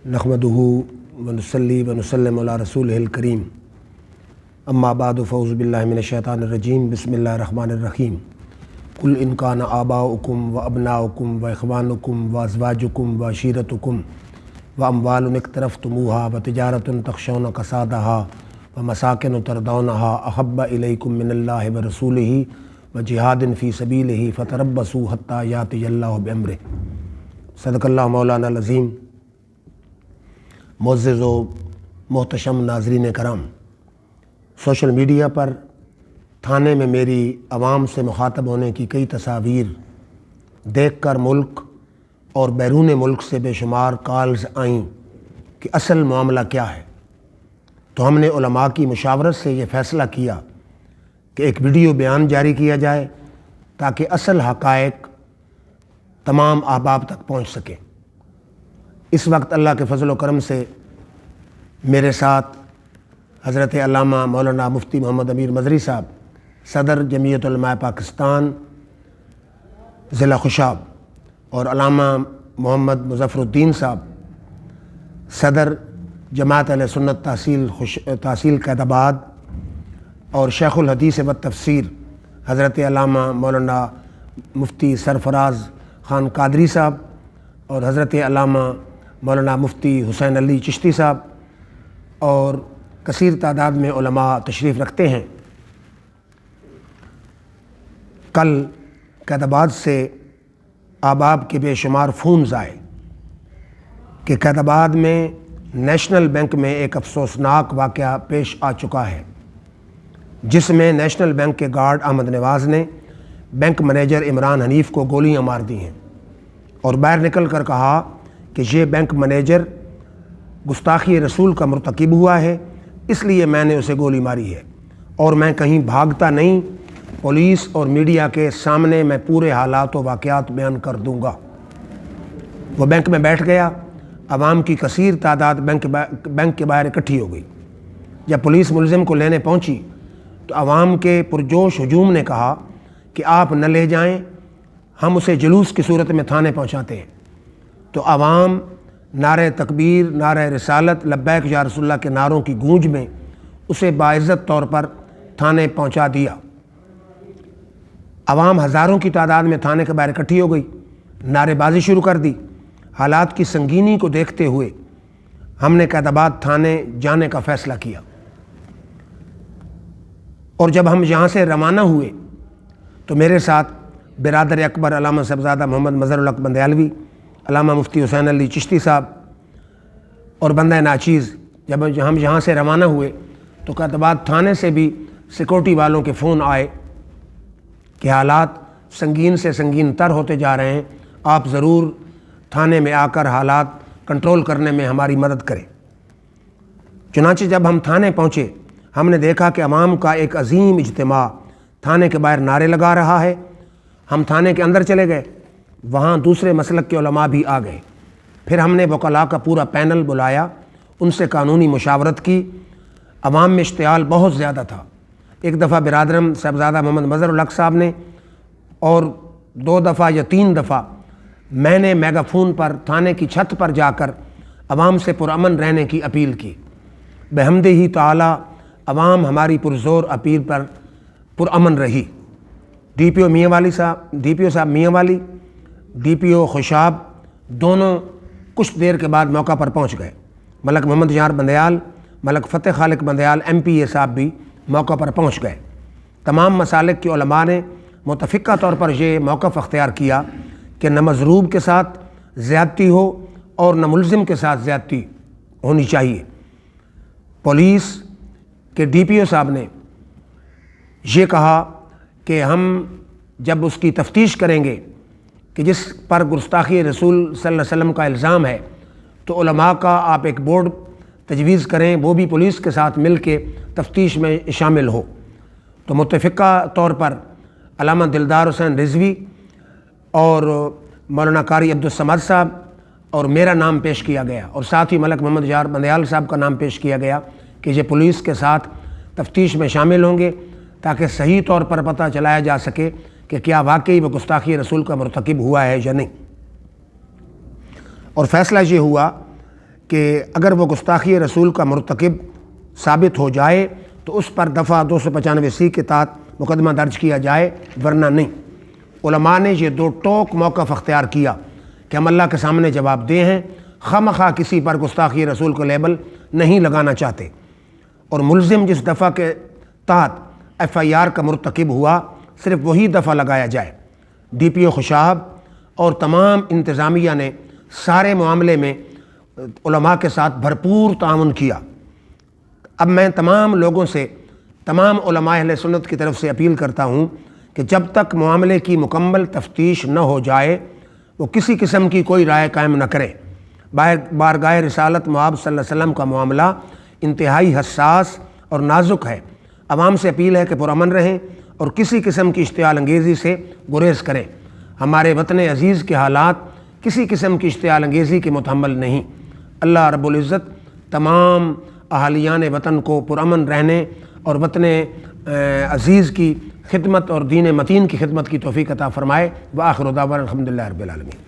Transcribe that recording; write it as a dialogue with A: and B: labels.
A: नहमदुहु व नुसल्ली व नुसल्लिमु अला रसूलिहिल करीम अम्मा बाद फ़ऊज़ु बिल्लाहि मिनश्शैतानिर रजीम बिस्मिल्लाहिर रहमानिर रहीम कुल इन कान आबाउकुम व अबनाउकुम व इख़वानुकुम व अज़वाजुकुम व अशीरतुकुम व अम्वालुन इक़्तरफ़्तुमूहा व तिजारतुन तख़शौना कसादहा व मसाकिन तरदौनहा अहब्बा इलैकुम मिनल्लाहि व रसूलिही व जिहादिन फ़ी सबीलिही फ़तरब्बसू हत्ता यातियल्लाहु बिअम्रिही। सदक़ल्लाहु मौलाना अज़ीम। मुअज़्ज़िज़ व मोहतशम नाज़रीन करम, सोशल मीडिया पर थाने में मेरी आवाम से मुखातब होने की कई तस्वीर देख कर मुल्क और बैरून मुल्क से बेशुमार कॉल्स आईं कि असल मामला क्या है। तो हमने उलमा की मुशावरत से ये फ़ैसला किया कि एक वीडियो बयान जारी किया जाए ताकि असल हक़ाइक़ तमाम अहबाब तक पहुँच सके। इस वक्त अल्लाह के फ़ज़ल व करम से मेरे साथ हज़रत अल्लामा मौलाना मुफ्ती मोहम्मद अमीर मज़री साहब, सदर जमीयत उलमा पाकिस्तान ज़िला खुशाब, और अल्लामा मोहम्मद मुज़फ़्फ़रुद्दीन साहब, सदर जमात अहले सुन्नत तहसील कैदाबाद, और शेखुल हदीस व तफ़सीर हज़रत अल्लामा मौलाना मुफ्ती सरफराज ख़ान कादरी साहब, और हज़रत अल्लामा मौलाना मुफ्ती हुसैन अली चिश्ती साहब, और कसीर तादाद में उलमा तशरीफ़ रखते हैं। कल कैदाबाद से आबाब के बेशुमार फ़ोन्स आए कि कैदाबाद में नेशनल बैंक में एक अफसोसनाक वाक़या पेश आ चुका है, जिसमें नेशनल बैंक के गार्ड अहमद नवाज़ ने बैंक मैनेजर इमरान हनीफ़ को गोलियां मार दी हैं और बाहर निकल कर कहा कि ये बैंक मैनेजर गुस्ताखी रसूल का मुर्तकिब हुआ है, इसलिए मैंने उसे गोली मारी है और मैं कहीं भागता नहीं, पुलिस और मीडिया के सामने मैं पूरे हालात व वाक़यात बयान कर दूंगा। वो बैंक में बैठ गया। आवाम की कसीर तादाद बैंक के बाहर इकट्ठी हो गई। जब पुलिस मुलज़िम को लेने पहुंची तो आवाम के पुरजोश हुजूम ने कहा कि आप न ले जाएं, हम उसे जुलूस की सूरत में थाने पहुंचाते हैं। तो आवाम नारे तकबीर, नारे रिसालत, लब्बैक या रसूलल्लाह के नारों की गूंज में उसे बाइज़्ज़त तौर पर थाने पहुंचा दिया। आवाम हज़ारों की तादाद में थाने के बाहर इकट्ठी हो गई, नारेबाजी शुरू कर दी। हालात की संगीनी को देखते हुए हमने कैदाबाद थाने जाने का फ़ैसला किया, और जब हम यहाँ से रवाना हुए तो मेरे साथ बिरादर अकबर अल्लामा साहबज़ादा मोहम्मद मज़हरुल हक़ बंदयालवी, अल्लामा मुफ्ती हुसैन अली चिश्ती साहब और बंदा नाचीज़। जब हम यहाँ से रवाना हुए तो कैदाबाद थाने से भी सिक्योरिटी वालों के फ़ोन आए कि हालात संगीन से संगीन तर होते जा रहे हैं, आप ज़रूर थाने में आकर हालात कंट्रोल करने में हमारी मदद करें। चुनांचे जब हम थाने पहुँचे, हमने देखा कि अवाम का एक अजीम इज्तिमा थाने के बाहर नारे लगा रहा है। हम थाने के अंदर चले गए, वहाँ दूसरे मसलक के उलमा भी आ गए। फिर हमने वकला का पूरा पैनल बुलाया, उनसे कानूनी मुशावरत की। अवाम में इश्तियाल बहुत ज़्यादा था। एक दफ़ा बिरादरम साहबज़ादा मोहम्मद मज़हरुल हक़ साहब ने, और 2 दफ़ा या 3 दफ़ा मैंने मेगाफोन पर थाने की छत पर जाकर अवाम से पुरअमन रहने की अपील की। बेहम्दिही ताला अवाम हमारी पुरज़ोर अपील पर पुरअमन रही। DPO साहब मियांवाली, DPO खुशाब दोनों कुछ देर के बाद मौका पर पहुंच गए। मलक मोहम्मद यार बंदयाल, मलक फ़तेह खालिक बंदयाल MPA साहब भी मौका पर पहुंच गए। तमाम मसालिक के उलमा ने मुतफ़िक़ा तौर पर यह मौक़िफ़ अख्तियार किया कि न मज़रूब के साथ ज़्यादती हो और न मुलज़िम के साथ ज़्यादती होनी चाहिए। पुलिस के DPO साहब ने ये कहा कि हम जब उसकी तफ्तीश करेंगे कि जिस पर गुस्ताखी रसूल सल्लल्लाहु अलैहि वसल्लम का इल्ज़ाम है, तो उलमा का आप एक बोर्ड तजवीज़ करें, वो भी पुलिस के साथ मिल के तफ्तीश में शामिल हो। तो मुत्तफ़िक़ा तौर पर अल्लामा दिलदार हुसैन रिज़वी और मौलाना कारी अब्दुल समद साहब और मेरा नाम पेश किया गया, और साथ ही मलक मोहम्मद यार बंदयाल साहब का नाम पेश किया गया कि ये पुलिस के साथ तफ्तीश में शामिल होंगे ताकि सही तौर पर पता चलाया जा सके कि क्या वाकई वह गुस्ताखी रसूल का मुर्तकिब हुआ है या नहीं। और फ़ैसला ये हुआ کہ اگر وہ گستاخی رسول کا مرتکب ثابت ہو جائے تو اس پر دفعہ 295C کے تحت مقدمہ درج کیا جائے، ورنہ نہیں۔ علماء نے یہ دو ٹوک موقف اختیار کیا کہ ہم اللہ کے سامنے جواب دہ ہیں، خواہ کسی پر گستاخی رسول کو لیبل نہیں لگانا چاہتے، اور ملزم جس دفعہ کے تحت FIR کا مرتکب ہوا صرف وہی دفعہ لگایا جائے۔ DPO خوشاب اور تمام انتظامیہ نے سارے معاملے میں علماء کے ساتھ بھرپور تعاون کیا۔ اب میں تمام لوگوں سے، تمام علماء اہل سنت کی طرف سے اپیل کرتا ہوں کہ جب تک معاملے کی مکمل تفتیش نہ ہو جائے وہ کسی قسم کی کوئی رائے قائم نہ کریں۔ بارگاہ رسالت مآب صلی اللہ علیہ وسلم کا معاملہ انتہائی حساس اور نازک ہے۔ عوام سے اپیل ہے کہ پرامن رہیں اور کسی قسم کی اشتعال انگیزی سے گریز کریں۔ ہمارے وطن عزیز کے حالات کسی قسم کی اشتعال انگیزی کے متحمل نہیں۔ اللہ رب العزت تمام اہالیان وطن کو پرامن رہنے اور وطن عزیز کی خدمت اور دین متین کی خدمت کی توفیق عطا فرمائے۔ وآخر دعوانا الحمدللہ رب العالمین۔